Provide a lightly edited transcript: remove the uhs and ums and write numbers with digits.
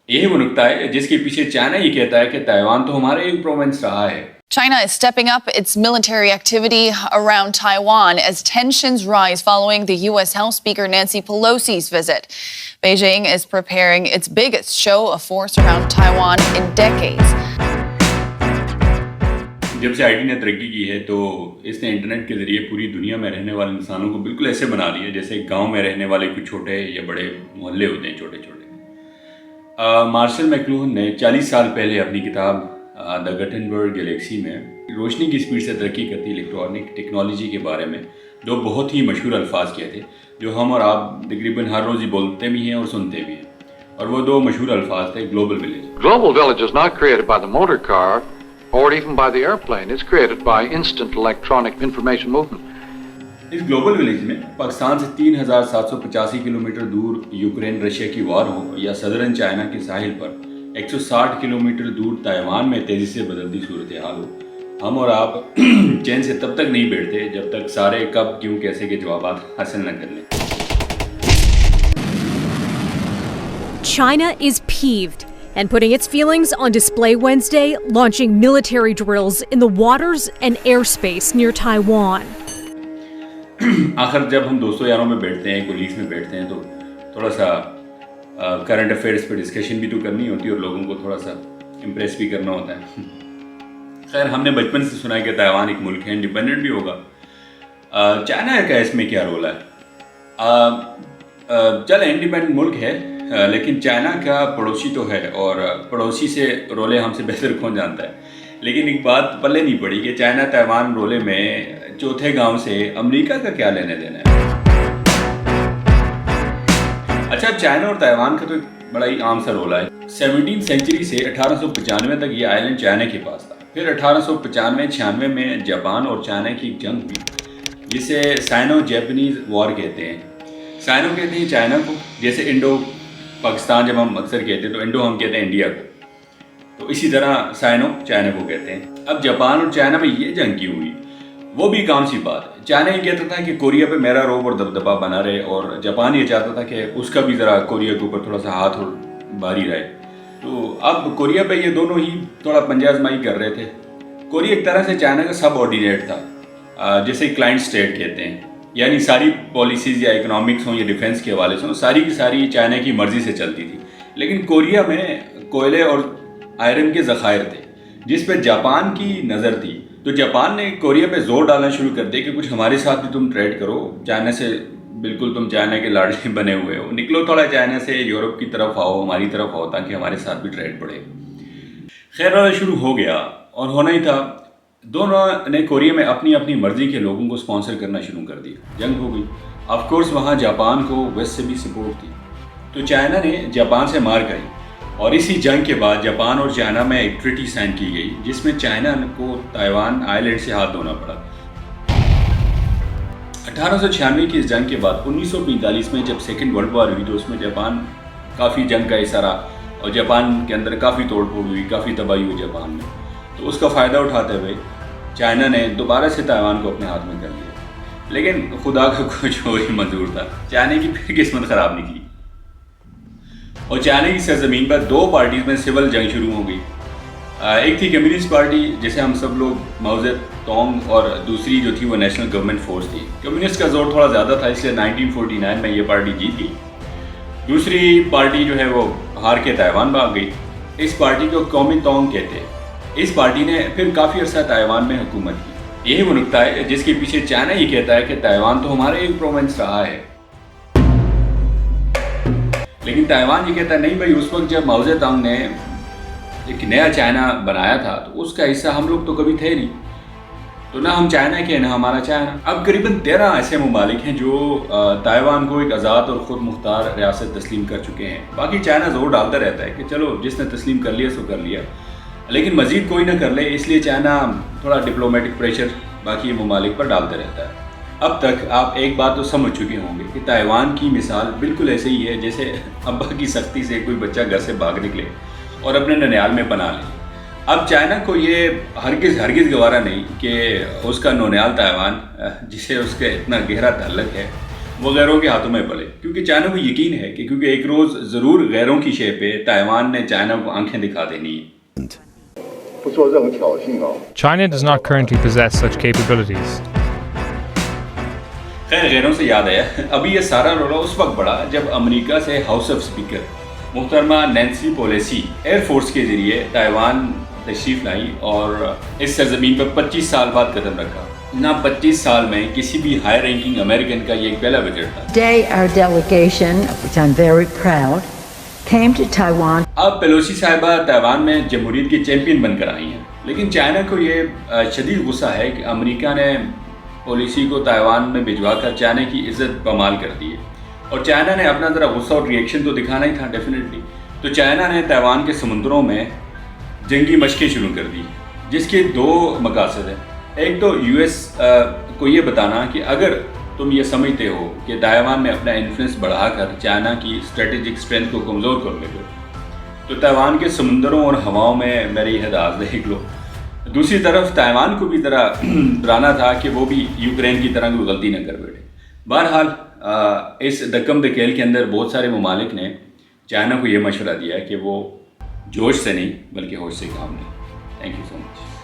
यही वो नुकता है जिसके पीछे चाइना ये कहता है कि ताइवान तो हमारा एक प्रोविंस रहा है. China is stepping up its military activity around Taiwan as tensions rise following the U.S. House Speaker Nancy Pelosi's visit. Beijing is preparing its biggest show of force around Taiwan in decades. जब से IT ने तरक्की की है तो इसने internet के ज़रिए पूरी दुनिया में रहने वाले इंसानों को बिल्कुल ऐसे बना दिया जैसे गांव में रहने वाले कुछ छोटे या बड़े मोहल्ले होते हैं छोटे छोटे. मार्शल मैकलूहन ने 40 साल पहले अपनी किताब द गटनबर्ग गैलेक्सी में रोशनी की स्पीड से तरक्की करती इलेक्ट्रॉनिक टेक्नोलॉजी के बारे में दो बहुत ही मशहूर अल्फाज किए थे जो हम और आप तकरीबन हर रोज़ ही बोलते भी हैं और सुनते भी हैं. और वो दो मशहूर अल्फाज थे global village. Global village is not created by the motor car or even by the airplane. It's created by instant electronic information movement. इस ग्लोबल विलेज में पाकिस्तान से 3,785 किलोमीटर दूर यूक्रेन रशिया की वार हो या सदरन चाइना के साहिल पर 160 किलोमीटर दूर ताइवान में तेज़ी से बदलती सूरत हाल हो, हम और आप चैन से तब तक नहीं बैठते जब तक सारे कब क्यों कैसे के जवाब हासिल न कर लें. China is peeved and putting its feelings on display Wednesday, launching military drills in the waters and airspace near Taiwan. आखिर जब हम दोस्तों यारों में बैठते हैं, कोलीग्स में बैठते हैं तो थोड़ा सा करंट अफेयर्स पे डिस्कशन भी तो करनी होती है और लोगों को थोड़ा सा इम्प्रेस भी करना होता है. खैर, हमने बचपन से सुना है कि ताइवान एक मुल्क है, इंडिपेंडेंट भी होगा. चाइना का इसमें क्या रोल है? चल इंडिपेंडेंट मुल्क है लेकिन चाइना का पड़ोसी तो है और पड़ोसी से रोले हमसे बेहतर कौन जानता है. लेकिन एक बात पल्ले नहीं पड़ी कि चाइना ताइवान रोले में चौथे गांव से अमेरिका का क्या लेने देना है. अच्छा, चाइना और ताइवान का तो बड़ा ही आम सा रोला है. 17वीं सेंचुरी से 1895 तक ये आइलैंड चाइना के पास था. फिर 1895-96 में जापान और चाइना की एक जंग हुई जिसे साइनो जापानीज वॉर कहते हैं. साइनो कहते हैं चाइना को, जैसे इंडो पाकिस्तान जब हम अक्सर कहते हैं तो इंडो हम कहते हैं इंडिया को, तो इसी तरह साइनो चाइना को कहते हैं. अब जापान और चाइना में ये जंग क्यों हुई, वो भी काम सी बात है. चाइना ये कहता था कि कोरिया पे मेरा रोब और दबदबा बना रहे और जापान ये चाहता था कि उसका भी ज़रा कोरिया के ऊपर थोड़ा सा हाथ और भारी रहे. तो अब कोरिया पे ये दोनों ही थोड़ा पंजा आजमाई कर रहे थे. कोरिया एक तरह से चाइना का सब ऑर्डिनेट था, जैसे क्लाइंट स्टेट कहते हैं, यानी सारी पॉलिसीज़ या इकोनॉमिक्स हों या डिफेंस के हवाले से हों, सारी की सारी चाइना की मर्ज़ी से चलती थी. लेकिन कोरिया में कोयले और आयरन के ज़खायर थे जिस पे जापान की नज़र थी. तो जापान ने कोरिया पे जोर डालना शुरू कर दिया कि कुछ हमारे साथ भी तुम ट्रेड करो, चाइना से बिल्कुल तुम चाइना के लाडले बने हुए हो, निकलो थोड़ा चाइना से यूरोप की तरफ आओ, हमारी तरफ आओ ताकि हमारे साथ भी ट्रेड बढ़े. खैर, शुरू हो गया और होना ही था. दोनों ने कोरिया में अपनी अपनी मर्ज़ी के लोगों को स्पॉन्सर करना शुरू कर दिया. जंग हो गई. ऑफकोर्स वहाँ जापान को वेस्ट से भी सपोर्ट थी, तो चाइना ने जापान से मार खाई और इसी जंग के बाद जापान और चाइना में एक ट्रीटी साइन की गई जिसमें चाइना को ताइवान आइलैंड से हाथ धोना पड़ा. 1896 की इस जंग के बाद 1945 में जब सेकेंड वर्ल्ड वॉर हुई तो उसमें जापान काफ़ी जंग का हिस्सा रहा और जापान के अंदर काफ़ी तोड़फोड़ हुई, काफ़ी तबाही हुई जापान में. तो उसका फ़ायदा उठाते हुए चाइना ने दोबारा से ताइवान को अपने हाथ में कर लिया. लेकिन खुदा का कुछ और ही मंजूर था, चाइना की फिर किस्मत ख़राब निकली और चाइना की सरजमीन पर दो पार्टीज़ में सिविल जंग शुरू हो गई. एक थी कम्युनिस्ट पार्टी जिसे हम सब लोग माओ ज़ेडोंग, और दूसरी जो थी वो नेशनल गवर्नमेंट फोर्स थी. कम्युनिस्ट का जोर थोड़ा ज़्यादा था इसलिए 1949 में ये पार्टी जीत गई. दूसरी पार्टी जो है वो हार के ताइवान भाग गई. इस पार्टी को कोमिंतांग कहते हैं. इस पार्टी ने फिर काफ़ी अर्सा ताइवान में हुकूमत की. यही वो नुकता है जिसके पीछे चाइना ये कहता है कि ताइवान तो हमारा एक प्रोविंस रहा है. लेकिन ताइवान ये कहता है नहीं भाई, उस वक्त जब माओ ज़ेडोंग ने एक नया चाइना बनाया था तो उसका हिस्सा हम लोग तो कभी थे नहीं, तो ना हम चाइना के ना हमारा चाइना. अब करीबन 13 ऐसे ममालिक हैं जो ताइवान को एक आज़ाद और ख़ुद मुख्तार रियासत तस्लीम कर चुके हैं. बाकी चाइना ज़ोर डालता रहता है कि चलो जिसने तस्लीम कर लिया सो कर लिया, लेकिन मज़ीद कोई ना कर ले, इसलिए चाइना थोड़ा डिप्लोमेटिक प्रेशर बाकी ममालिक पर डालता रहता है. अब तक आप एक बात तो समझ चुके होंगे कि ताइवान की मिसाल बिल्कुल ऐसे ही है जैसे अब्बा की सख्ती से कोई बच्चा घर से भाग निकले और अपने ननियाल में बना ले. अब चाइना को ये हरगिज़ गवारा नहीं कि उसका ननियाल ताइवान जिसे उसके इतना गहरा ताल्लुक है وہ غیروں کے ہاتھوں میں پڑے، کیونکہ چائنا کو یقین ہے کہ کیونکہ ایک روز ضرور غیروں کی شے پہ تائیوان نے چائنا کو آنکھیں دکھا دینی ہے۔ China does not currently possess such capabilities. خیر غیروں سے یاد آیا، ابھی یہ سارا رولا اس وقت بڑھا جب امریکہ سے ہاؤس آف اسپیکر محترمہ نینسی پولیسی ایئر فورس کے ذریعے تائیوان تشریف لائی اور اس سرزمین پر 25 سال بعد قدم رکھا۔ نہ 25 سال میں کسی بھی ہائی رینکنگ امریکن کا یہ ایک پہلا وزٹ تھا۔ Today our delegation, of which I'm very proud, came to Taiwan. اب پیلوسی صاحبہ تائیوان میں جمہوریت کی چیمپئن بن کر آئی ہیں، لیکن چائنا کو یہ شدید غصہ ہے کہ امریکہ نے پالیسی کو تائیوان میں بھجوا کر چائنا کی عزت پامال کر دی ہے، اور چائنا نے اپنا ذرا غصہ اور ریئیکشن تو دکھانا ہی تھا ڈیفینیٹلی۔ تو چائنا نے تائیوان کے سمندروں میں جنگی مشقیں شروع کر دی، جس کے 2 مقاصد ہیں۔ ایک تو یو ایس کو یہ بتانا کہ اگر تم یہ سمجھتے ہو کہ تائیوان میں اپنا انفلوئنس بڑھا کر چائنا کی اسٹریٹجک اسٹرینتھ کو کمزور کر لے گے تو تائیوان کے سمندروں اور ہواؤں میں میری حداث دیکھ لو۔ دوسری طرف تائیوان کو بھی ذرا ڈرانا تھا کہ وہ بھی یوکرین کی طرح کوئی غلطی نہ کر بیٹھے۔ بہرحال اس دکم دکیل کے اندر بہت سارے ممالک نے چائنا کو یہ مشورہ دیا کہ وہ جوش سے نہیں بلکہ ہوش سے کام لیں۔ Thank you so much.